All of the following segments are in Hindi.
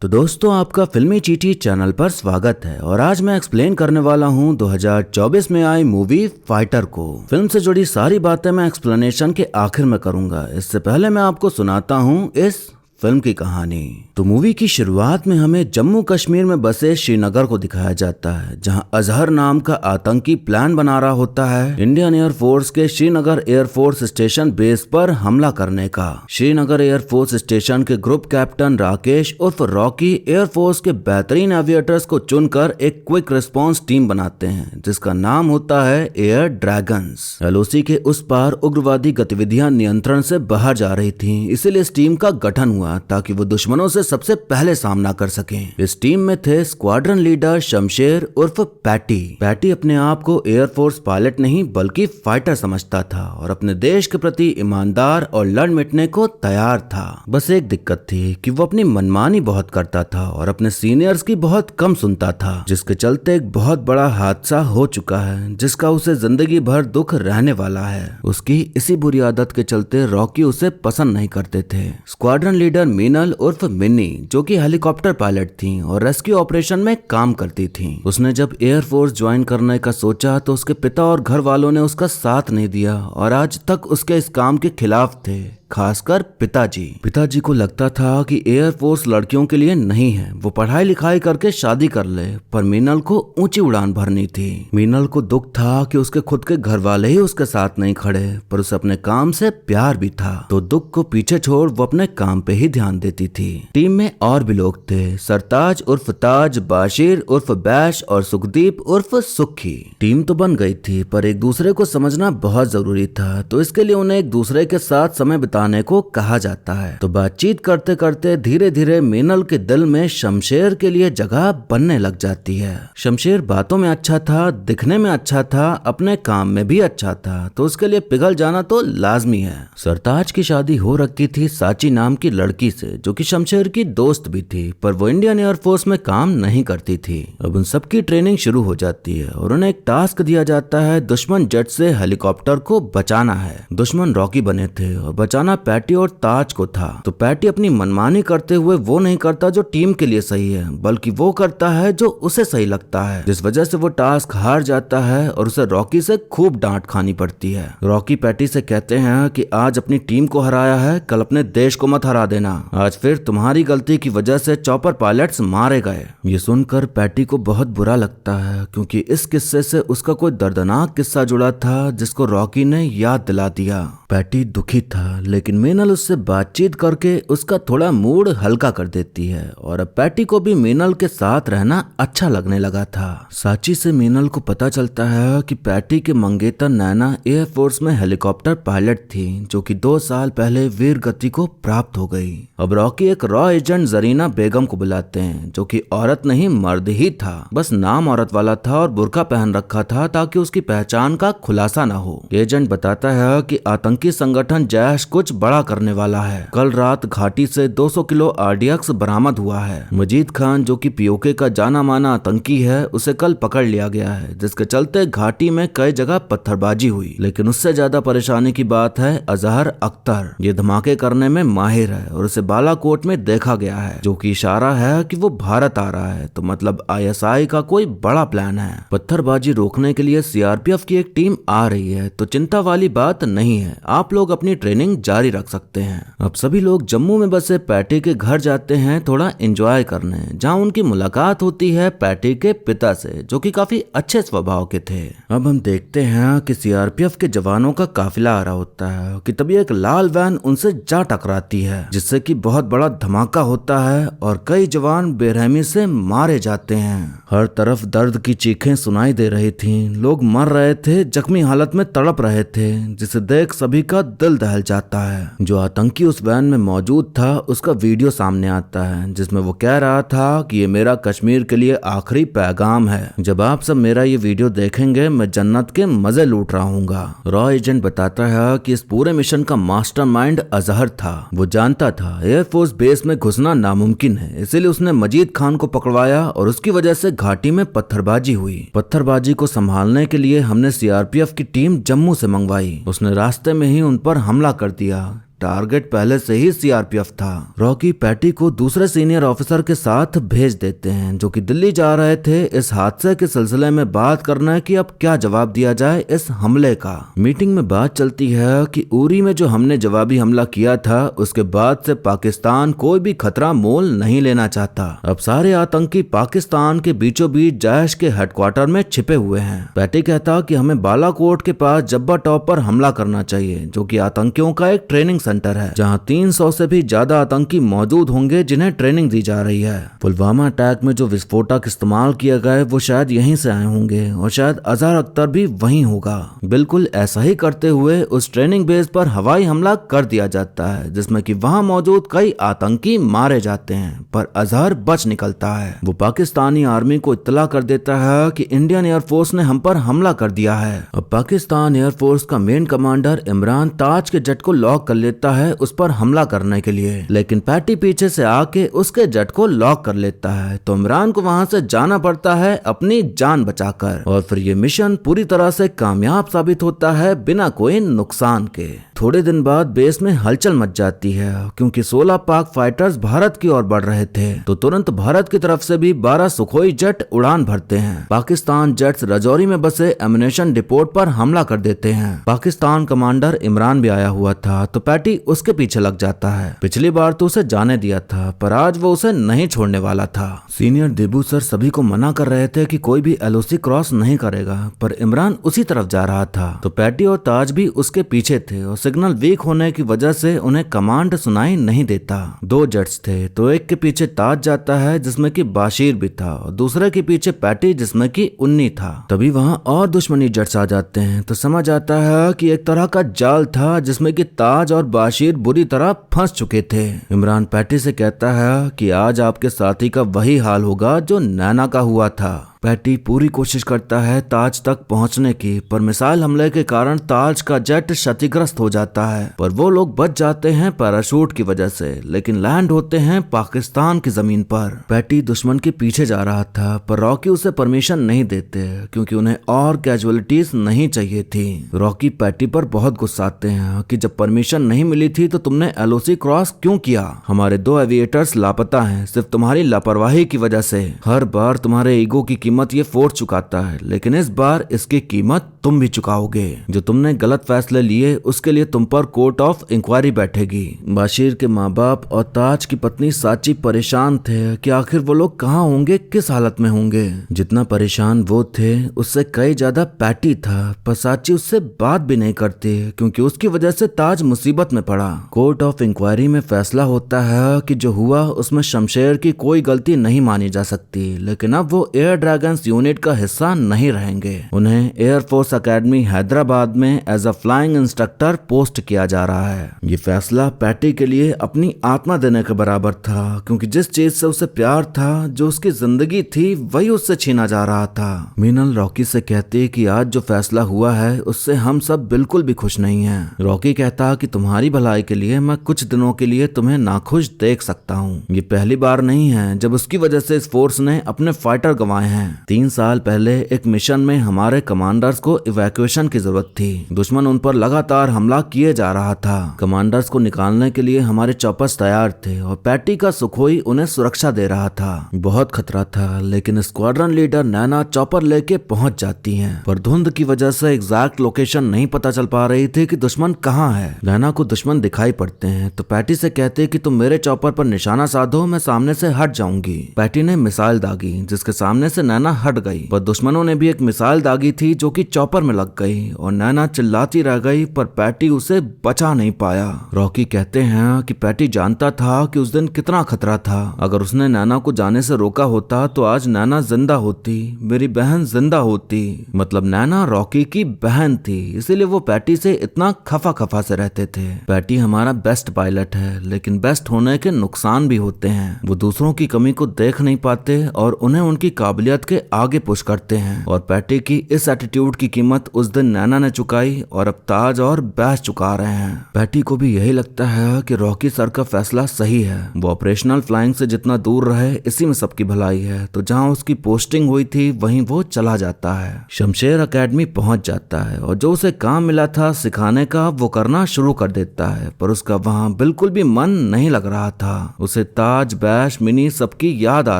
तो दोस्तों आपका फिल्मी चीटी चैनल पर स्वागत है और आज मैं एक्सप्लेन करने वाला हूं 2024 में आई मूवी फाइटर को। फिल्म से जुड़ी सारी बातें मैं एक्सप्लेनेशन के आखिर में करूंगा। इससे पहले मैं आपको सुनाता हूं इस फिल्म की कहानी। तो मूवी की शुरुआत में हमें जम्मू कश्मीर में बसे श्रीनगर को दिखाया जाता है, जहां अजहर नाम का आतंकी प्लान बना रहा होता है इंडियन एयरफोर्स के श्रीनगर एयरफोर्स स्टेशन बेस पर हमला करने का। श्रीनगर एयरफोर्स स्टेशन के ग्रुप कैप्टन राकेश उर्फ रॉकी एयरफोर्स के बेहतरीन एविएटर्स को चुनकर एक क्विक रिस्पॉन्स टीम बनाते हैं, जिसका नाम होता है एयर ड्रैगन्स। एलओसी के उस पार उग्रवादी गतिविधियां नियंत्रण से बाहर जा रही थी, इसीलिए इस टीम का गठन हुआ ताकि वो दुश्मनों से सबसे पहले सामना कर सकें। इस टीम में थे स्क्वाड्रन लीडर शमशेर उर्फ पैटी। पैटी अपने आप को एयरफोर्स पायलट नहीं बल्कि फाइटर समझता था और अपने देश के प्रति ईमानदार और लड़ मिटने को तैयार था। बस एक दिक्कत थी कि वो अपनी मनमानी बहुत करता था और अपने सीनियर्स की बहुत कम सुनता था, जिसके चलते एक बहुत बड़ा हादसा हो चुका है जिसका उसे जिंदगी भर दुख रहने वाला है। उसकी इसी बुरी आदत के चलते रॉकी उसे पसंद नहीं करते थे। स्क्वाड्रन लीडर मीनल उर्फ मिन्नी, जो कि हेलीकॉप्टर पायलट थी और रेस्क्यू ऑपरेशन में काम करती थी, उसने जब एयरफोर्स ज्वाइन करने का सोचा तो उसके पिता और घर वालों ने उसका साथ नहीं दिया और आज तक उसके इस काम के खिलाफ थे, खासकर पिताजी को लगता था कि एयरफोर्स लड़कियों के लिए नहीं है, वो पढ़ाई लिखाई करके शादी कर ले। पर मीनल को ऊंची उड़ान भरनी थी। मीनल को दुख था कि उसके खुद के घर वाले ही उसके साथ नहीं खड़े, पर उसे अपने काम से प्यार भी था, तो दुख को पीछे छोड़ वो अपने काम पे ही ध्यान देती थी। टीम में और भी लोग थे, सरताज उर्फ ताज, बाशिर उर्फ बैश और सुखदीप उर्फ सुखी। टीम तो बन गई थी, पर एक दूसरे को समझना बहुत जरूरी था, तो इसके लिए उन्हें एक दूसरे के साथ समय बिताने को कहा जाता है। तो बातचीत करते करते धीरे धीरे मीनल के दिल में शमशेर के लिए जगह बनने लग जाती है। शमशेर बातों में अच्छा था, दिखने में अच्छा था, अपने काम में भी अच्छा था, तो उसके लिए पिघल जाना तो लाजमी है। सरताज की शादी हो रखी थी साची नाम की लड़की से, जो कि शमशेर की दोस्त भी थी, पर वो इंडियन एयरफोर्स में काम नहीं करती थी। अब उन सबकी ट्रेनिंग शुरू हो जाती है और उन्हें एक टास्क दिया जाता है, दुश्मन जेट से हेलीकॉप्टर को बचाना है। दुश्मन रॉकी बने थे और बचाना पैटी और ताज को था। तो पैटी अपनी मनमानी करते हुए वो नहीं करता जो टीम के लिए सही है, बल्कि वो करता है जो उसे सही लगता है, जिस वजह से वो टास्क हार जाता है और उसे रॉकी से खूब डांट खानी पड़ती है। रॉकी पैटी से कहते हैं कि आज अपनी टीम को हराया है, कल अपने देश को मत हरा देना, आज फिर तुम्हारी गलती की वजह से चॉपर पायलट्स मारे गए। ये सुनकर पैटी को बहुत बुरा लगता है, क्योंकि इस किस्से से उसका कोई दर्दनाक किस्सा जुड़ा था जिसको रॉकी ने याद दिला दिया। पैटी दुखी था, लेकिन मीनल उससे बातचीत करके उसका थोड़ा मूड हल्का कर देती है और अब पैटी को भी मीनल के साथ रहना अच्छा लगने लगा था। साची से मीनल को पता चलता है कि पैटी के मंगेतर नैना एयरफोर्स में हेलीकॉप्टर पायलट थी, जो कि 2 साल पहले वीर गति को प्राप्त हो गई। अब रॉकी एक रॉ एजेंट जरीना बेगम को बुलाते हैं, जो कि औरत नहीं मर्द ही था, बस नाम औरत वाला था और बुर्का पहन रखा था ताकि उसकी पहचान का खुलासा ना हो। एजेंट बताता है कि आतंकी संगठन जैश कुछ बड़ा करने वाला है। कल रात घाटी से 200 किलो आरडीएक्स बरामद हुआ है। मजीद खान, जो कि पीओके का जाना माना आतंकी है, उसे कल पकड़ लिया गया है, जिसके चलते घाटी में कई जगह पत्थरबाजी हुई। लेकिन उससे ज्यादा परेशानी की बात है अजहर अख्तर। ये धमाके करने में माहिर है और उसे बालाकोट में देखा गया है, जो कि इशारा है कि वो भारत आ रहा है, तो मतलब आईएसआई का कोई बड़ा प्लान है। पत्थरबाजी रोकने के लिए सीआरपीएफ की एक टीम आ रही है, तो चिंता वाली बात नहीं है, आप लोग अपनी ट्रेनिंग जारी रख सकते हैं। अब सभी लोग जम्मू में बसे पैटी के घर जाते हैं थोड़ा एंजॉय करने, जहां उनकी मुलाकात होती है पैटी के पिता से, जो कि काफी अच्छे स्वभाव के थे। अब हम देखते हैं कि सीआरपीएफ के जवानों का काफिला आ रहा होता है कि तभी एक लाल वैन उनसे जा टकराती है, जिससे कि बहुत बड़ा धमाका होता है और कई जवान बेरहमी से मारे जाते हैं। हर तरफ दर्द की चीखें सुनाई दे रही थी, लोग मर रहे थे, जख्मी हालत में तड़प रहे थे, जिसे देख सभी का दिल दहल जाता है। जो आतंकी उस वैन में मौजूद था उसका वीडियो सामने आता है, जिसमें वो कह रहा था कि ये मेरा कश्मीर के लिए आखिरी पैगाम है, जब आप सब मेरा ये वीडियो देखेंगे मैं जन्नत के मजे लूट रहा हूँगा। रॉ एजेंट बताता है कि इस पूरे मिशन का मास्टरमाइंड अजहर था। वो जानता था एयरफोर्स बेस में घुसना नामुमकिन है, इसीलिए उसने मजीद खान को पकड़वाया और उसकी वजह से घाटी में पत्थरबाजी हुई। पत्थरबाजी को संभालने के लिए हमने सीआरपीएफ की टीम जम्मू से मंगवाई। उसने रास्ते में ही उन पर हमला कर दिया। टारगेट पहले से ही सीआरपीएफ था। रॉकी पैटी को दूसरे सीनियर ऑफिसर के साथ भेज देते हैं जो कि दिल्ली जा रहे थे इस हादसे के सिलसिले में बात करना है कि अब क्या जवाब दिया जाए इस हमले का। मीटिंग में बात चलती है कि उरी में जो हमने जवाबी हमला किया था उसके बाद से पाकिस्तान कोई भी खतरा मोल नहीं लेना चाहता। अब सारे आतंकी पाकिस्तान के बीचों बीच जैश के हेडक्वार्टर में छिपे हुए हैं। पैटी कहता कि हमें बालाकोट के पास जब्बा टॉप पर हमला करना चाहिए जो कि आतंकियों का एक ट्रेनिंग सेंटर है जहां 300 से भी ज्यादा आतंकी मौजूद होंगे जिन्हें ट्रेनिंग दी जा रही है। पुलवामा अटैक में जो विस्फोटक इस्तेमाल किए गए वो शायद यहीं से आए होंगे और शायद अजहर अख्तर भी वहीं होगा। बिल्कुल ऐसा ही करते हुए उस ट्रेनिंग बेस पर हवाई हमला कर दिया जाता है जिसमें कि वहां मौजूद कई आतंकी मारे जाते हैं पर अजहर बच निकलता है। वो पाकिस्तानी आर्मी को इत्तला कर देता है कि इंडियन एयरफोर्स ने हम पर हमला कर दिया है। अब पाकिस्तान एयरफोर्स का मेन कमांडर इमरान ताज के जेट को लॉक कर लेता है उस पर हमला करने के लिए, लेकिन पैटी पीछे से आके उसके जेट को लॉक कर लेता है तो इमरान को वहां से जाना पड़ता है अपनी जान बचाकर और फिर ये मिशन पूरी तरह से कामयाब साबित होता है बिना कोई नुकसान के। थोड़े दिन बाद बेस में हलचल मच जाती है क्योंकि 16 पाक फाइटर्स भारत की ओर बढ़ रहे थे तो तुरंत भारत की तरफ से भी 12 सुखोई जेट उड़ान भरते हैं। पाकिस्तान जेट्स रजौरी में बसे एमुनेशन डिपोट पर हमला कर देते हैं। पाकिस्तान कमांडर इमरान भी आया हुआ था तो पैटी उसके पीछे लग जाता है। पिछली बार तो उसे जाने दिया था पर आज वो उसे नहीं छोड़ने वाला था। सीनियर देबू सर सभी को मना कर रहे थे कि कोई भी एलओसी क्रॉस नहीं करेगा पर इमरान उसी तरफ जा रहा था तो पैटी और ताज भी उसके पीछे थे और सिग्नल वीक होने की वजह से उन्हें कमांड सुनाई नहीं देता। 2 जेट्स थे तो एक के पीछे ताज जाता है जिसमें कि बाशीर भी था और दूसरे के पीछे पैटी जिसमें कि उन्नी था। तभी वहां और दुश्मनी जेट्स आ जाते हैं तो समझ आता है कि एक तरह का जाल था जिसमें कि ताज और बाशीर बुरी तरह फंस चुके थे। इमरान पैटी से कहता है कि आज आपके साथी का वही हाल होगा जो नैना का हुआ था। पैटी पूरी कोशिश करता है ताज तक पहुंचने की पर मिसाइल हमले के कारण ताज का जेट क्षतिग्रस्त हो जाता है पर वो लोग बच जाते हैं पैराशूट की वजह से लेकिन लैंड होते हैं पाकिस्तान की जमीन पर। पैटी दुश्मन के पीछे जा रहा था पर रॉकी उसे परमिशन नहीं देते क्योंकि उन्हें और कैजुअलिटीज नहीं चाहिए थी। रॉकी पैटी पर बहुत गुस्साते हैं कि जब परमिशन नहीं मिली थी तो तुमने एलओसी क्रॉस क्यों किया। हमारे 2 एविएटर्स लापता हैं सिर्फ तुम्हारी लापरवाही की वजह से। हर बार तुम्हारे ईगो की कीमत ये फोर्स चुकाता है लेकिन इस बार इसकी कीमत तुम भी चुकाओगे। जो तुमने गलत फैसले लिए उसके लिए तुम पर कोर्ट ऑफ इंक्वायरी बैठेगी। बाशीर के माँ बाप और ताज की पत्नी साची परेशान थे कि आखिर वो लोग कहाँ होंगे, किस हालत में होंगे। जितना परेशान वो थे उससे कई ज्यादा पैटी था पर साची उससे बात भी नहीं करती क्योंकि उसकी वजह से ताज मुसीबत में पड़ा। कोर्ट ऑफ इंक्वायरी में फैसला होता है कि जो हुआ उसमें शमशेर की कोई गलती नहीं मानी जा सकती लेकिन अब वो एयर ड्रैगन्स यूनिट का हिस्सा नहीं रहेंगे। उन्हें एयरफोर्स अकेडमी हैदराबाद में as a flying instructor post किया जा रहा है। ये फैसला पैटी के लिए अपनी आत्मा देने के बराबर था क्योंकि जिस चीज से उसे प्यार था, जो उसकी जिंदगी थी, वही उससे छीना जा रहा था। मीनल रॉकी से कहती कि आज जो फैसला हुआ है उससे हम सब बिल्कुल भी खुश नहीं हैं। रॉकी कहता कि तुम्हारी भलाई के लिए मैं कुछ दिनों के लिए तुम्हें नाखुश देख सकता हूँ। ये पहली बार नहीं है जब उसकी वजह से इस फोर्स ने अपने फाइटर गंवाए हैं। 3 साल पहले एक मिशन में हमारे कमांडर्स को इवैक्यूएशन की जरूरत थी। दुश्मन उन पर लगातार हमला किए जा रहा था। कमांडर्स को निकालने के लिए हमारे चॉपर्स तैयार थे और पैटी का सुखोई उन्हें सुरक्षा दे रहा था। बहुत खतरा था लेकिन स्क्वाड्रन लीडर नैना चॉपर लेके पहुंच जाती हैं पर धुंध की वजह से एग्जैक्ट लोकेशन नहीं पता चल पा रही थी कि दुश्मन कहाँ है। नैना को दुश्मन दिखाई पड़ते हैं तो पैटी से कहते कि तुम मेरे चॉपर पर निशाना साधो, मैं सामने से हट जाऊंगी। पैटी ने मिसाइल दागी जिसके सामने से नैना हट गई पर दुश्मनों ने भी एक मिसाइल दागी थी जो कि चॉपर में लग गई और नैना चिल्लाती रह गई पर पैटी उसे बचा नहीं पाया। रॉकी कहते हैं कि पैटी जानता था कि उस दिन कितना खतरा था। अगर उसने नैना को जाने से रोका होता तो आज नैना जिंदा होती, मेरी बहन जिंदा होती। मतलब नैना रॉकी की बहन थी, इसीलिए वो पैटी से इतना खफा खफा से रहते थे। पैटी हमारा बेस्ट पायलट है लेकिन बेस्ट होने के नुकसान भी होते हैं। वो दूसरों की कमी को देख नहीं पाते और उन्हें उनकी काबिलियत जद्दोजहद के आगे पुश करते हैं और पैटी की इस एटीट्यूड की कीमत उस दिन नैना ने चुकाई और अब ताज और बैश चुका रहे हैं। पैटी को भी यही लगता है कि रॉकी सर का फैसला सही है, वो ऑपरेशनल फ्लाइंग से जितना दूर रहे इसी में सबकी भलाई है। तो जहां उसकी पोस्टिंग हुई थी वहीं वो चला जाता है, शमशेर एकेडमी पहुंच जाता है और जो उसे काम मिला था सिखाने का वो करना शुरू कर देता है। पर उसका वहां बिल्कुल भी मन नहीं लग रहा था, उसे ताज, बैश, मिनी सबकी याद आ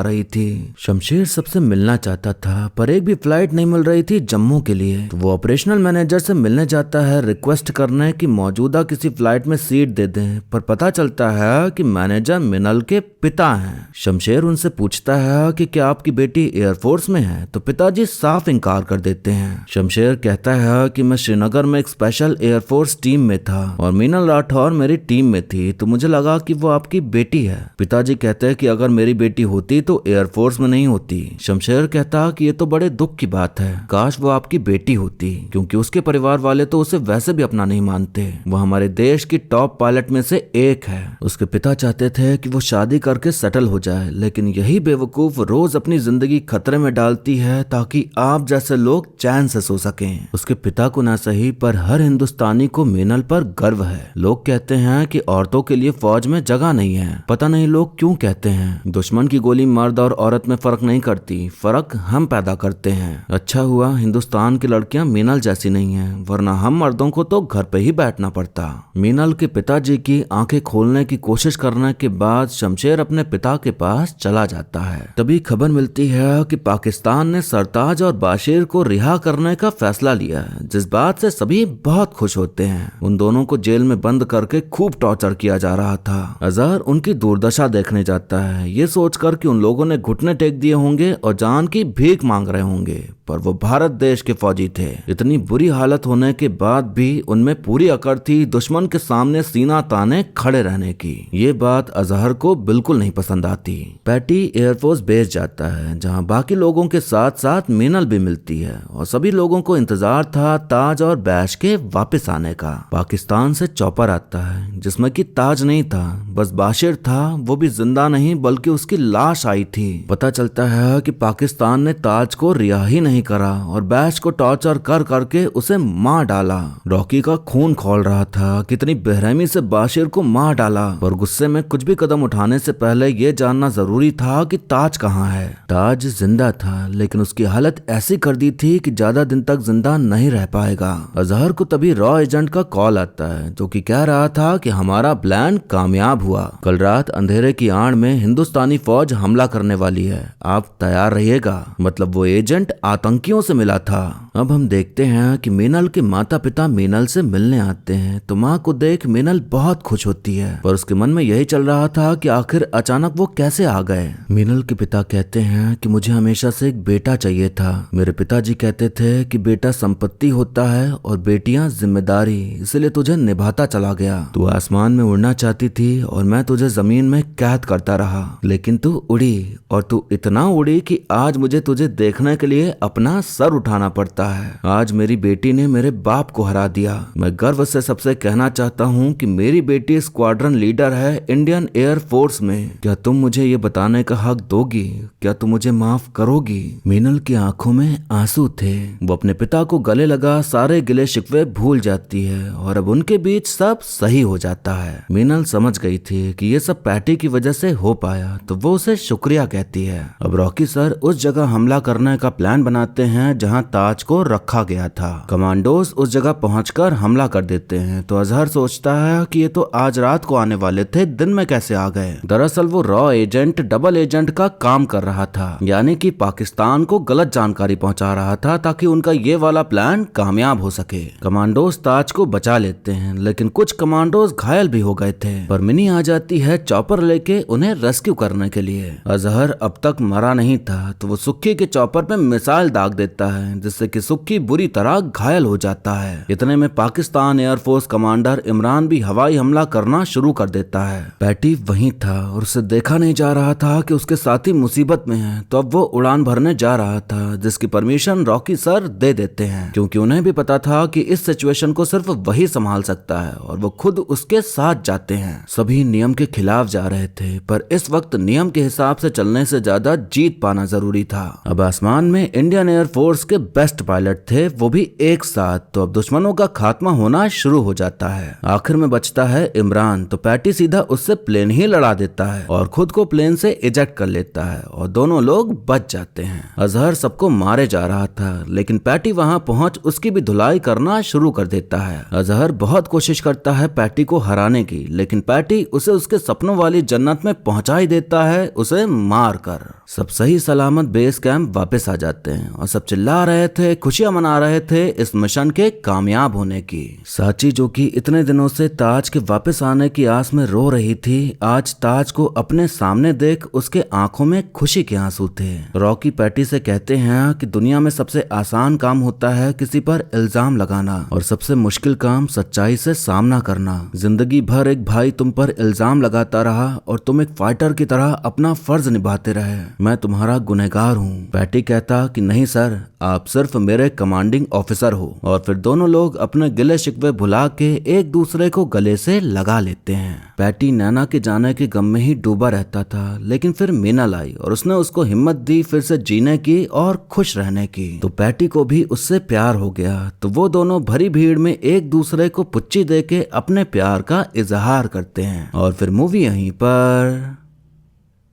रही थी। शमशेर सबसे मिलना चाहता था पर एक भी फ्लाइट नहीं मिल रही थी जम्मू के लिए। तो वो ऑपरेशनल मैनेजर से मिलने जाता है रिक्वेस्ट करने कि मौजूदा किसी फ्लाइट में सीट दे दें, पर पता चलता है कि मैनेजर मिनल के पिता हैं। शमशेर उनसे पूछता है कि क्या आपकी बेटी एयरफोर्स में है, तो पिताजी साफ इनकार कर देते हैं। शमशेर कहता है कि मैं श्रीनगर में एक स्पेशल एयरफोर्स टीम में था और मीनल राठौर मेरी टीम में थी, तो मुझे लगा कि वो आपकी बेटी है। पिताजी कहते हैं कि अगर मेरी बेटी होती तो एयरफोर्स में नहीं होती। शमशेर कहता कि ये तो बड़े दुख की बात है, काश वो आपकी बेटी होती, क्योंकि उसके परिवार वाले तो उसे वैसे भी अपना नहीं मानते, वो हमारे देश की टॉप पायलट में से एक है। उसके पिता चाहते थे कि वो शादी करके सेटल हो जाए, लेकिन यही बेवकूफ रोज अपनी जिंदगी खतरे में डालती है ताकि आप जैसे लोग चैन से सो सकें। उसके पिता को ना सही पर हर हिंदुस्तानी को मीनल पर गर्व है। लोग कहते हैं कि औरतों के लिए फौज में जगह नहीं है, पता नहीं लोग क्यों कहते हैं। दुश्मन की गोली मर्द और औरत में फर्क नहीं करती, फर्क हम पैदा करते हैं। अच्छा हुआ हिंदुस्तान की लड़कियां मीनल जैसी नहीं हैं, वरना हम मर्दों को तो घर पे ही बैठना पड़ता। मीनल के पिताजी की आंखें खोलने की कोशिश करने के बाद शमशेर अपने पिता के पास चला जाता है। तभी खबर मिलती है कि पाकिस्तान ने सरताज और बाशिर को रिहा करने का फैसला लिया है, जिस बात से सभी बहुत खुश होते हैं। उन दोनों को जेल में बंद करके खूब टॉर्चर किया जा रहा था। अजहर उनकी दुर्दशा देखने जाता है, ये सोचकर कि उन लोगों ने घुटने टेक दिए होंगे और जान की भीख मांग रहे होंगे, पर वो भारत देश के फौजी थे। इतनी बुरी हालत होने के बाद भी उनमें पूरी अकड़ थी दुश्मन के सामने सीना ताने खड़े रहने की। ये बात अजहर को बिल्कुल नहीं पसंद आती। पैटी एयरफोर्स बेस जाता है, जहां बाकी लोगों के साथ साथ मीनल भी मिलती है और सभी लोगों को इंतजार था ताज और बैश के वापस आने का। पाकिस्तान से चॉपर आता है जिसमें कि ताज नहीं था, बस बाशिर था, वो भी जिंदा नहीं बल्कि उसकी लाश आई थी। पता चलता है कि पाकिस्तान ने ताज को रिहा ही नहीं करा और बैश को टॉर्चर कर करके उसे मार डाला। रॉकी का खून खौल रहा था, कितनी बेरहमी से बाशिर को मार डाला, पर गुस्से में कुछ भी कदम उठाने से पहले ये जानना जरूरी था कि ताज कहाँ है। ताज जिंदा था लेकिन उसकी हालत ऐसी कर दी थी कि ज्यादा दिन तक जिंदा नहीं रह पाएगा। अजहर को तभी रॉ एजेंट का कॉल आता है जो कि कह रहा था कि हमारा प्लान कामयाब हुआ, कल रात अंधेरे की आड़ में हिंदुस्तानी फौज हमला करने वाली है, आप तैयार रहिएगा। मतलब वो एजेंट आतंकियों से मिला था। अब हम देखते हैं कि मीनल के माता पिता मीनल से मिलने आते हैं, तो माँ को देख मीनल बहुत खुश होती है, पर उसके मन में यही चल रहा था कि आखिर अचानक वो कैसे आ गए। मीनल के पिता कहते हैं कि मुझे हमेशा से एक बेटा चाहिए था। मेरे पिताजी कहते थे कि बेटा संपत्ति होता है और बेटियां जिम्मेदारी, इसलिए तुझे निभाता चला गया। तू आसमान में उड़ना चाहती थी और मैं तुझे जमीन में कैद करता रहा, लेकिन तू उड़ी और तू इतना उड़ी कि आज मुझे तुझे देखने के लिए अपना सर उठाना पड़ता है। आज मेरी बेटी ने मेरे बाप को हरा दिया। मैं गर्व से सबसे कहना चाहता हूँ कि मेरी बेटी स्क्वाड्रन लीडर है इंडियन एयर फोर्स में। क्या तुम मुझे ये बताने का हक दोगी? क्या तुम मुझे माफ करोगी? मीनल की आंखों में आंसू थे, वो अपने पिता को गले लगा सारे गिले शिकवे भूल जाती है और अब उनके बीच सब सही हो जाता है। मीनल समझ गई थी कि ये सब पैटी की वजह से हो पाया, तो वो उसे शुक्रिया कहती है। अब रॉकी सर उस जगह हमला करने का प्लान बनाते हैं जहां ताज को रखा गया था। कमांडोज उस जगह पहुंचकर हमला कर देते हैं, तो अजहर सोचता है कि ये तो आज रात को आने वाले थे, दिन में कैसे आ गए। दरअसल वो रॉ एजेंट डबल एजेंट का काम कर रहा था, यानी कि पाकिस्तान को गलत जानकारी पहुंचा रहा था ताकि उनका ये वाला प्लान कामयाब हो सके। कमांडोज ताज को बचा लेते हैं, लेकिन कुछ कमांडोज घायल भी हो गए थे, पर मिनी आ जाती है चॉपर लेके उन्हें रेस्क्यू करने के लिए। अजहर अब तक मरा नहीं था, तो वो सुक्की के चॉपर पे मिसाइल दाग देता है, जिससे कि सुक्की बुरी तरह घायल हो जाता है। इतने में पाकिस्तान एयरफोर्स कमांडर इमरान भी हवाई हमला करना शुरू कर देता है। पैटी वहीं था और उसे देखा नहीं जा रहा था कि उसके साथी मुसीबत में हैं, तो अब वो उड़ान भरने जा रहा था, जिसकी परमिशन रॉकी सर दे देते हैं, क्योंकि उन्हें भी पता था कि इस सिचुएशन को सिर्फ वही संभाल सकता है, और वो खुद उसके साथ जाते हैं। सभी नियम के खिलाफ जा रहे थे, पर इस वक्त नियम के हिसाब से चलने से ज्यादा जीत पाना जरूरी था। अब आसमान में इंडियन एयरफोर्स के बेस्ट पायलट थे, वो भी एक साथ, तो अब दुश्मनों का खात्मा होना शुरू हो जाता है। आखिर में बचता है इमरान, तो पैटी सीधा उससे प्लेन ही लड़ा देता है और खुद को प्लेन से इजेक्ट कर लेता है और दोनों लोग बच जाते हैं। अजहर सबको मारे जा रहा था, लेकिन पैटी वहां पहुंच उसकी भी धुलाई करना शुरू कर देता है। अजहर बहुत कोशिश करता है पैटी को हराने की, लेकिन पैटी उसे उसके सपनों वाली जन्नत में पहुंचा ही देता है, उसे मार कर। सब सही सलामत बेस कैंप वापस आ जाते हैं और सब चिल्ला रहे थे, खुशियां मना रहे थे इस मिशन के कामयाब होने की। साची, जो कि इतने दिनों से ताज के वापस आने की आस में रो रही थी, आज ताज को अपने सामने देख उसके आंखों में खुशी के आंसू थे। रॉकी पैटी से कहते हैं कि दुनिया में सबसे आसान काम होता है किसी पर इल्जाम लगाना, और सबसे मुश्किल काम सच्चाई से सामना करना। जिंदगी भर एक भाई तुम पर इल्जाम लगाता रहा और तुम एक फाइटर की तरह अपना फर्ज निभाते रहे। मैं तुम्हारा गुनहगार हूँ। पैटी कहता कि नहीं सर, आप सिर्फ मेरे कमांडिंग ऑफिसर हो, और फिर दोनों लोग अपने गिले शिकवे भुला के एक दूसरे को गले से लगा लेते हैं। पैटी नैना के जाने के गम में ही डूबा रहता था, लेकिन फिर मीनल आई और उसने उसको हिम्मत दी फिर से जीने की और खुश रहने की, तो पैटी को भी उससे प्यार हो गया। तो वो दोनों भरी भीड़ में एक दूसरे को पुच्ची देके अपने प्यार का इजहार करते हैं, और फिर मूवी यहीं पर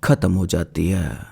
खत्म हो जाती है।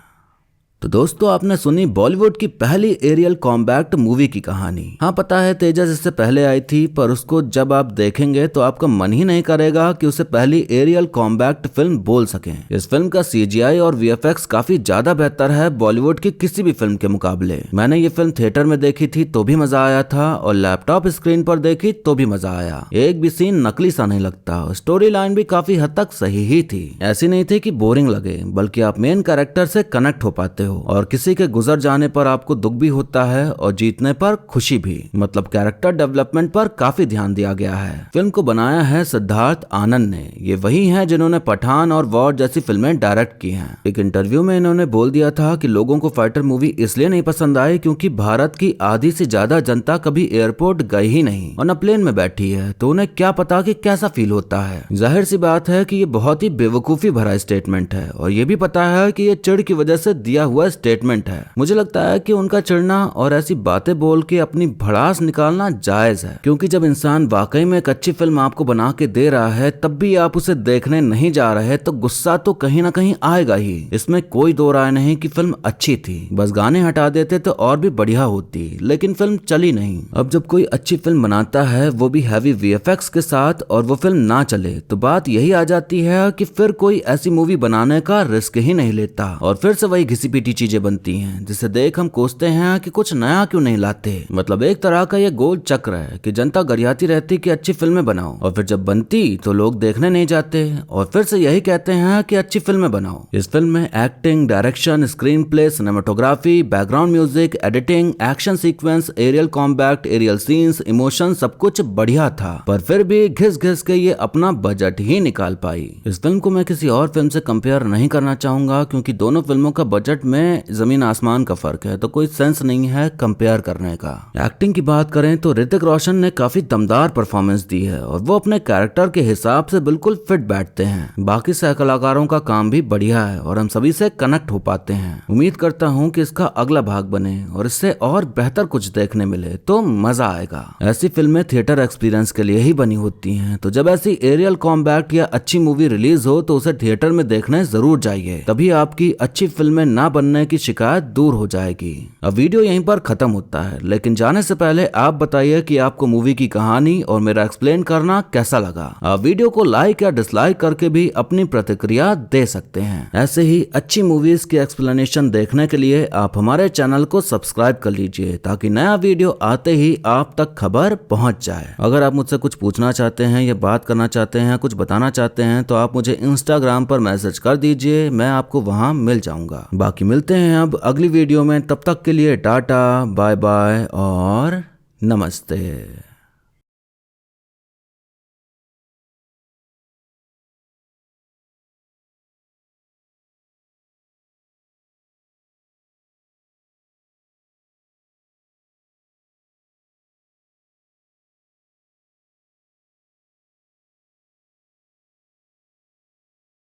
तो दोस्तों, आपने सुनी बॉलीवुड की पहली एरियल कॉम्बैट मूवी की कहानी। हाँ, पता है तेजस इससे पहले आई थी, पर उसको जब आप देखेंगे तो आपका मन ही नहीं करेगा कि उसे पहली एरियल कॉम्बैट फिल्म बोल सकें। इस फिल्म का CGI और VFX काफी ज्यादा बेहतर है बॉलीवुड की किसी भी फिल्म के मुकाबले। मैंने ये फिल्म थिएटर में देखी थी तो भी मजा आया था, और लैपटॉप स्क्रीन पर देखी तो भी मजा आया। एक भी सीन नकली सा नहीं लगता। स्टोरी लाइन भी काफी हद तक सही ही थी। ऐसी नहीं थी कि बोरिंग लगे, बल्कि आप मेन कैरेक्टर से कनेक्ट हो पाते हो, और किसी के गुजर जाने पर आपको दुख भी होता है और जीतने पर खुशी भी। मतलब कैरेक्टर डेवलपमेंट पर काफी ध्यान दिया गया है। फिल्म को बनाया है सिद्धार्थ आनंद ने। ये वही हैं जिन्होंने पठान और वॉर जैसी फिल्में डायरेक्ट की हैं। एक इंटरव्यू में इन्होंने बोल दिया था कि लोगों को फाइटर मूवी इसलिए नहीं पसंद आई क्योंकि भारत की आधी से ज्यादा जनता कभी एयरपोर्ट गई ही नहीं और न प्लेन में बैठी है, तो उन्हें क्या पता कि कैसा फील होता है। जाहिर सी बात है कि ये बहुत ही बेवकूफी भरा स्टेटमेंट है, और ये भी पता है कि ये चिढ़ की वजह से दिया हुआ स्टेटमेंट है। मुझे लगता है कि उनका चिढ़ना और ऐसी बातें बोल के अपनी भड़ास निकालना जायज है, क्योंकि जब इंसान वाकई में एक अच्छी फिल्म आपको बना के दे रहा है तब भी आप उसे देखने नहीं जा रहे, तो गुस्सा तो कहीं ना कहीं आएगा ही। इसमें कोई दो राय नहीं कि फिल्म अच्छी थी, बस गाने हटा देते तो और भी बढ़िया होती, लेकिन फिल्म चली नहीं। अब जब कोई अच्छी फिल्म बनाता है वो भी हैवी VFX के साथ, और वो फिल्म ना चले, तो बात यही आ जाती है कि फिर कोई ऐसी मूवी बनाने का रिस्क ही नहीं लेता, और फिर से वही घिसी पीटी चीजें बनती हैं जिसे देख हम कोसते हैं कि कुछ नया क्यों नहीं लाते। मतलब एक तरह का ये गोल चक्र है कि जनता गरियाती रहती कि अच्छी फिल्में बनाओ, और फिर जब बनती तो लोग देखने नहीं जाते, और फिर से यही कहते हैं कि अच्छी फिल्में बनाओ। इस फिल्म में acting, direction, screen play, cinematography, background music, editing, action sequence, aerial combat, aerial scenes, emotion, सब कुछ बढ़िया था, पर फिर भी घिस घिस के ये अपना बजट ही निकाल पाई। इस फिल्म को मैं किसी और फिल्म से कंपेयर नहीं करना चाहूंगा, क्योंकि दोनों फिल्मों का बजट में जमीन आसमान का फर्क है, तो कोई सेंस नहीं है कंपेयर करने का। एक्टिंग की बात करें तो ऋतिक रोशन ने काफी दमदार परफॉर्मेंस दी है, और वो अपने कैरेक्टर के हिसाब से बिल्कुल फिट बैठते हैं। बाकी सह कलाकारों का काम भी बढ़िया है और हम सभी से कनेक्ट हो पाते हैं। उम्मीद करता हूँ कि इसका अगला भाग बने और इससे और बेहतर कुछ देखने मिले तो मजा आएगा। ऐसी फिल्में थिएटर एक्सपीरियंस के लिए ही बनी होती हैं, तो जब ऐसी एरियल कॉम्बैट या अच्छी मूवी रिलीज हो तो उसे थिएटर में देखने जरूर जाइए, तभी आपकी अच्छी फिल्में ना बनने की शिकायत दूर हो जाएगी। अब वीडियो यहीं पर खत्म होता है, लेकिन जाने से पहले आप बताइए कि आपको मूवी की कहानी और मेरा एक्सप्लेन करना कैसा लगा। आप वीडियो को लाइक या डिसलाइक करके भी अपनी प्रतिक्रिया दे सकते हैं। ऐसे ही अच्छी मूवीज की एक्सप्लेनेशन देखने के लिए आप हमारे चैनल को सब्सक्राइब कर लीजिए, ताकि नया वीडियो आते ही आप तक खबर पहुंच जाए। अगर आप मुझसे कुछ पूछना चाहते हैं या बात करना चाहते हैं, कुछ बताना चाहते हैं, तो आप मुझे इंस्टाग्राम पर मैसेज कर दीजिए, मैं आपको वहां मिल जाऊंगा। बाकी मिलते हैं अब अगली वीडियो में, तब तक के लिए टाटा बाय बाय और नमस्ते।